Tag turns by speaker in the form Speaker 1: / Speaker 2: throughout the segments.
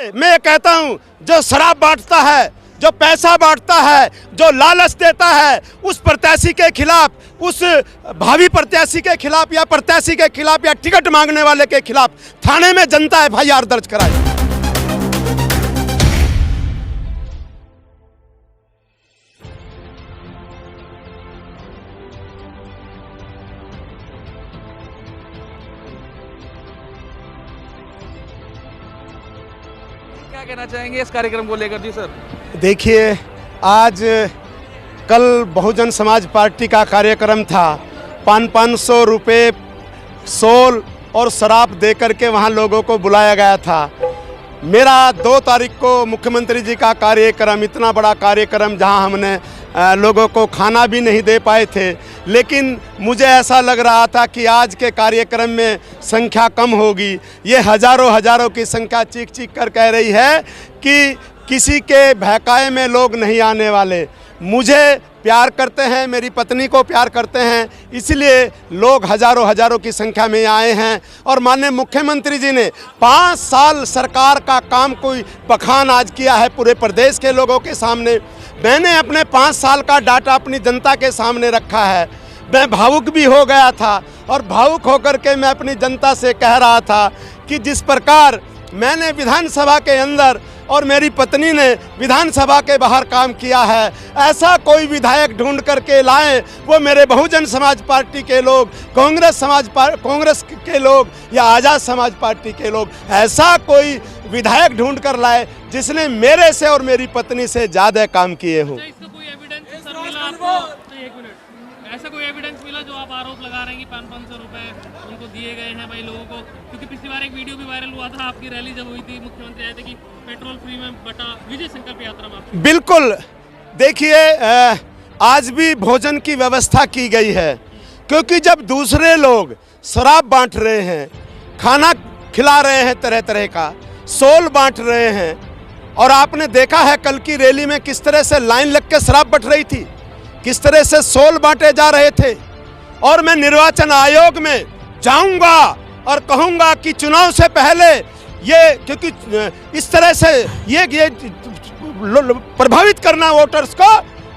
Speaker 1: मैं ये कहता हूं, जो शराब बांटता है, जो पैसा बांटता है, जो लालच देता है, उस प्रत्याशी के खिलाफ, उस भावी प्रत्याशी के खिलाफ या प्रत्याशी के खिलाफ या टिकट मांगने वाले के खिलाफ थाने में जनता एफआईआर दर्ज कराए।
Speaker 2: क्या कहना चाहेंगे इस कार्यक्रम को लेकर? जी सर,
Speaker 1: देखिए, आज कल बहुजन समाज पार्टी का कार्यक्रम था। 500 रुपये सोल और शराब दे करके वहाँ लोगों को बुलाया गया था। मेरा 2 तारीख को मुख्यमंत्री जी का कार्यक्रम, इतना बड़ा कार्यक्रम जहाँ हमने लोगों को खाना भी नहीं दे पाए थे, लेकिन मुझे ऐसा लग रहा था कि आज के कार्यक्रम में संख्या कम होगी। ये हज़ारों की संख्या चीख चीख कर कह रही है कि किसी के बहकाए में लोग नहीं आने वाले। मुझे प्यार करते हैं, मेरी पत्नी को प्यार करते हैं, इसलिए लोग हज़ारों की संख्या में आए हैं। और माननीय मुख्यमंत्री जी ने 5 साल सरकार का काम कोई बखान आज किया है पूरे प्रदेश के लोगों के सामने। मैंने अपने 5 साल का डाटा अपनी जनता के सामने रखा है। मैं भावुक भी हो गया था और भावुक होकर के मैं अपनी जनता से कह रहा था कि जिस प्रकार मैंने विधानसभा के अंदर और मेरी पत्नी ने विधानसभा के बाहर काम किया है, ऐसा कोई विधायक ढूंढ करके लाएं, वो मेरे बहुजन समाज पार्टी के लोग, कांग्रेस के लोग या आज़ाद समाज पार्टी के लोग, ऐसा कोई विधायक ढूंढ कर लाए जिसने मेरे से और मेरी पत्नी से ज़्यादा काम किए हों।
Speaker 3: इसका कोई एविडेंस सर मिला आपको? एक मिनट, ऐसा कोई एविडेंस मिला जो आप आरोप लगा रहे हैं कि 500 रुपए उनको दिए गए हैं भाई लोगों को? क्योंकि पिछली बार एक वीडियो भी वायरल हुआ था, आपकी रैली जब हुई थी, मुख्यमंत्री आए थे कि पेट्रोल फ्री में बटा विजय संकल्प यात्रा में।
Speaker 1: बिल्कुल, देखिए, आज भी भोजन की व्यवस्था की गई है, क्योंकि जब दूसरे लोग शराब बांट रहे हैं, खाना खिला रहे हैं, तरह तरह का सोल बांट रहे हैं, और आपने देखा है कल की रैली में किस तरह से लाइन लग के शराब बट रही थी, किस तरह से सोल बांटे जा रहे थे। और मैं निर्वाचन आयोग में जाऊंगा और कहूंगा कि चुनाव से पहले ये, क्योंकि इस तरह से ये प्रभावित करना वोटर्स को,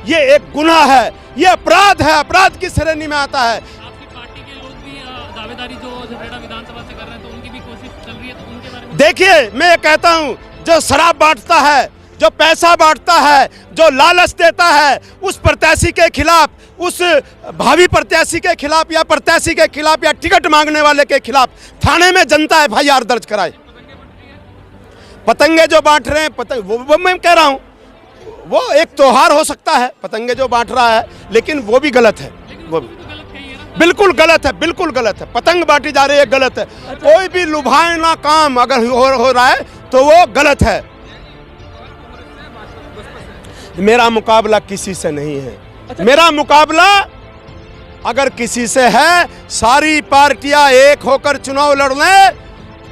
Speaker 1: ये एक गुनाह है, ये अपराध है, अपराध की श्रेणी में आता है।
Speaker 3: आपकी पार्टी के लोग भी दावेदारी जो झबरेड़ा विधानसभा से कर रहे हैं, तो उनकी भी कोशिश चल रही है, तो उनके बारे में?
Speaker 1: देखिए, मैं ये कहता हूं, जो शराब बांटता है, जो पैसा बांटता है, जो लालच देता है, उस प्रत्याशी के खिलाफ, उस भावी प्रत्याशी के खिलाफ या प्रत्याशी के खिलाफ या टिकट मांगने वाले के खिलाफ थाने में जनता एफआईआर दर्ज कराए। पतंगे जो बांट रहे हैं, वो मैं कह रहा हूं, वो एक त्योहार हो सकता है, पतंगे जो बांट रहा है, लेकिन वो भी गलत है। वो बिल्कुल गलत है, बिल्कुल गलत है। पतंग बांटी जा रही है, गलत है। कोई भी लुभावना काम अगर हो रहा है तो वो गलत है। मेरा मुकाबला किसी से नहीं है। मेरा मुकाबला अगर किसी से है, सारी पार्टियां एक होकर चुनाव लड़ लें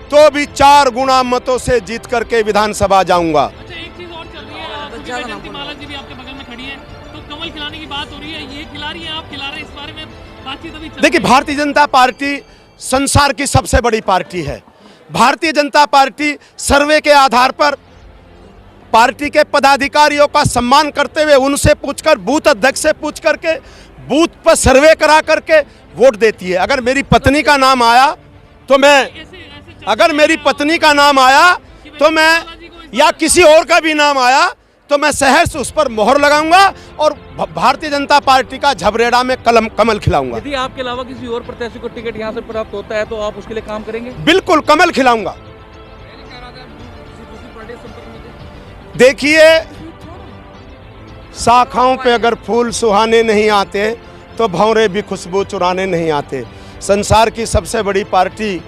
Speaker 1: तो भी 4 गुना मतों से जीत करके विधानसभा जाऊंगा।
Speaker 3: अच्छा, एक चीज और चल रही है, जयंती माला जी भी आपके बगल में खड़ी है, तो कमल खिलाने की बात हो रही है, ये खिला रही है, आप खिला रहे हैं, इस बारे में बातचीत अभी चल रही है?
Speaker 1: देखिए, भारतीय जनता पार्टी संसार की सबसे बड़ी पार्टी है। भारतीय जनता पार्टी सर्वे के आधार पर पार्टी के पदाधिकारियों का सम्मान करते हुए, उनसे पूछकर, बूथ अध्यक्ष से पूछ करके, बूथ पर सर्वे करा करके वोट देती है। अगर मेरी पत्नी का नाम आया तो मैं, अगर मेरी पत्नी का नाम आया तो मैं, या किसी और का भी नाम आया तो मैं शहर से उस पर मोहर लगाऊंगा और भारतीय जनता पार्टी का झबरेड़ा में कमल खिलाऊंगा।
Speaker 2: यदि आपके अलावा किसी और प्रत्याशी को टिकट यहाँ से प्राप्त होता है तो आप उसके लिए काम करेंगे?
Speaker 1: बिल्कुल, कमल खिलाऊंगा। देखिए, शाखाओं पे अगर फूल सुहाने नहीं आते तो भंवरे भी खुशबू चुराने नहीं आते। संसार की सबसे बड़ी पार्टी,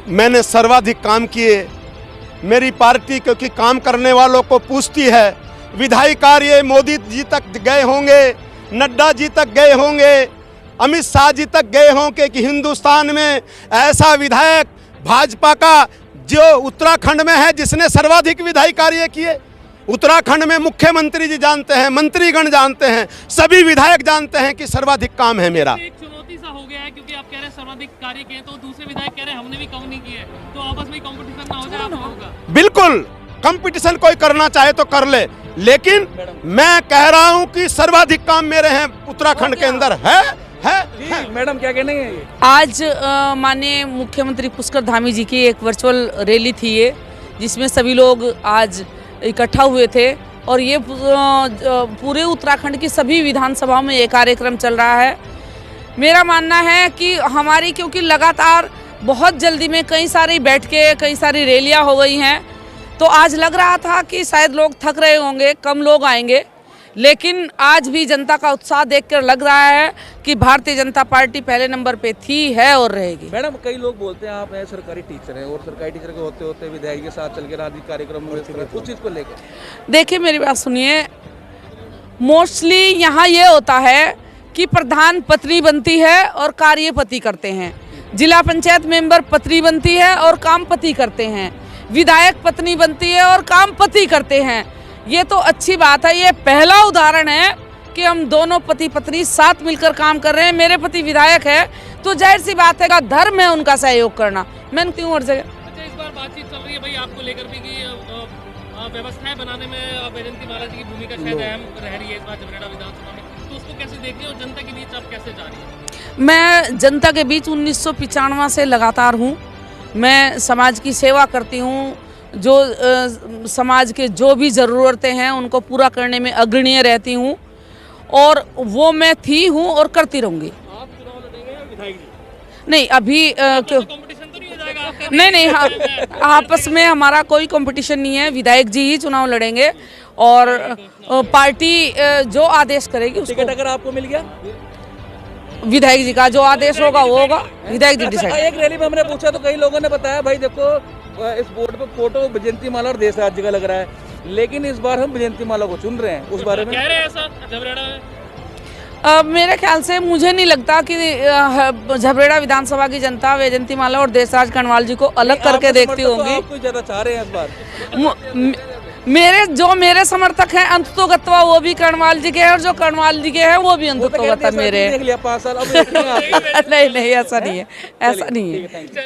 Speaker 1: मैंने सर्वाधिक काम किए। मेरी पार्टी क्योंकि काम करने वालों को पूछती है, विधायी कार्य मोदी जी तक गए होंगे, नड्डा जी तक गए होंगे, अमित शाह जी तक गए होंगे कि हिंदुस्तान में ऐसा विधायक भाजपा का जो उत्तराखंड में है जिसने सर्वाधिक विधायी कार्य किए। उत्तराखंड में मुख्यमंत्री जी जानते हैं, मंत्रीगण जानते हैं, सभी विधायक जानते हैं कि सर्वाधिक काम है मेरा।
Speaker 3: एक चुनौती सा हो गया है है, क्योंकि आप कह रहे हैं सर्वाधिक कार्य किए तो दूसरे विधायक कह रहे हैं हमने भी कम नहीं किए, तो आपस में कंपटीशन ना हो जाए आप लोगों का?
Speaker 1: बिल्कुल कंपटीशन कोई करना चाहे तो कर ले, लेकिन मैं कह रहा हूं कि सर्वाधिक काम मेरे हैं उत्तराखंड के अंदर है।
Speaker 2: मैडम क्या कहने हैं?
Speaker 4: आज माननीय मुख्यमंत्री पुष्कर धामी जी की एक वर्चुअल रैली थी ये, जिसमें सभी लोग आज इकट्ठा हुए थे और ये पूरे उत्तराखंड की सभी विधानसभाओं में ये कार्यक्रम चल रहा है। मेरा मानना है कि हमारी, क्योंकि लगातार बहुत जल्दी में कई सारी बैठकें, कई सारी रैलियां हो गई हैं, तो आज लग रहा था कि शायद लोग थक रहे होंगे, कम लोग आएंगे, लेकिन आज भी जनता का उत्साह देखकर लग रहा है कि भारतीय जनता पार्टी पहले नंबर पे थी, है और रहेगी।
Speaker 2: मैडम कई लोग बोलते हैं आप सरकारी टीचर हैं और सरकारी टीचर के होते होते विधायक के साथ चल के राजनीतिक कार्यक्रम में उस चीज़ को लेकर
Speaker 4: देखिए मेरी बात सुनिए, मोस्टली यहाँ ये होता है कि प्रधान पत्नी बनती है और कार्य पति करते हैं, जिला पंचायत मेंबर पत्नी बनती है और काम पति करते हैं, विधायक पत्नी बनती है और काम पति करते हैं। ये तो अच्छी बात है, ये पहला उदाहरण है कि हम दोनों पति पत्नी साथ मिलकर काम कर रहे हैं। मेरे पति विधायक है तो जाहिर सी बात है का धर्म है उनका सहयोग करना, मैं कहती हूँ हर जगह।
Speaker 3: अच्छा, इस बार बातचीत चल रही है भाई आपको लेकर भी कि व्यवस्थाएं बनाने में वैजयंती माला जी की भूमिका शायद अहम रह रही है इस बार झबरेड़ा विधानसभा में, तो उसको कैसे देख रही है और जनता के बीच आप कैसे जा रही है?
Speaker 4: मैं जनता के बीच 1995 से लगातार हूँ, मैं समाज की सेवा करती हूँ, जो समाज के जो भी ज़रूरतें हैं उनको पूरा करने में अग्रणीय रहती हूँ और वो मैं थी हूँ और करती रहूँगी।
Speaker 2: आप चुनाव लड़ेंगे या विधायक जी?
Speaker 4: नहीं अभी क्यों,
Speaker 3: कंपटीशन तो नहीं हो जाएगा आपका?
Speaker 4: नहीं हाँ, आपस में हमारा कोई कंपटीशन नहीं है, विधायक जी ही चुनाव लड़ेंगे और पार्टी जो आदेश करेगी उसको।
Speaker 2: टिकट अगर आपको मिल गया?
Speaker 4: विधायक जी का जो आदेश होगा वो होगा, विधायक जी डिसाइड।
Speaker 2: एक रैली में हमने पूछा तो कई लोगों ने बताया भाई देखो इस बोर्ड पे फोटो वैजयंती माला और देश राज्य का लग रहा है, लेकिन इस बार हम वैजयंती माला को चुन रहे हैं, उस बारे में
Speaker 3: कह रहे हैं ऐसा झबरेड़ा में?
Speaker 4: मेरे ख्याल से मुझे नहीं लगता कि झबरेड़ा विधानसभा की जनता वैजयंती माला और देशराज कनवाल जी को अलग करके देखती होगी।
Speaker 2: आप कोई ज्यादा चाह रहे हैं इस बार?
Speaker 4: मेरे समर्थक हैं अंततोगत्वा वो भी कनवाल जी के हैं और जो कनवाल जी के हैं वो भी अंततोगत्वा मेरे हैं।
Speaker 2: देख लिया 5 साल अब
Speaker 4: नहीं ऐसा नहीं है, ऐसा नहीं है।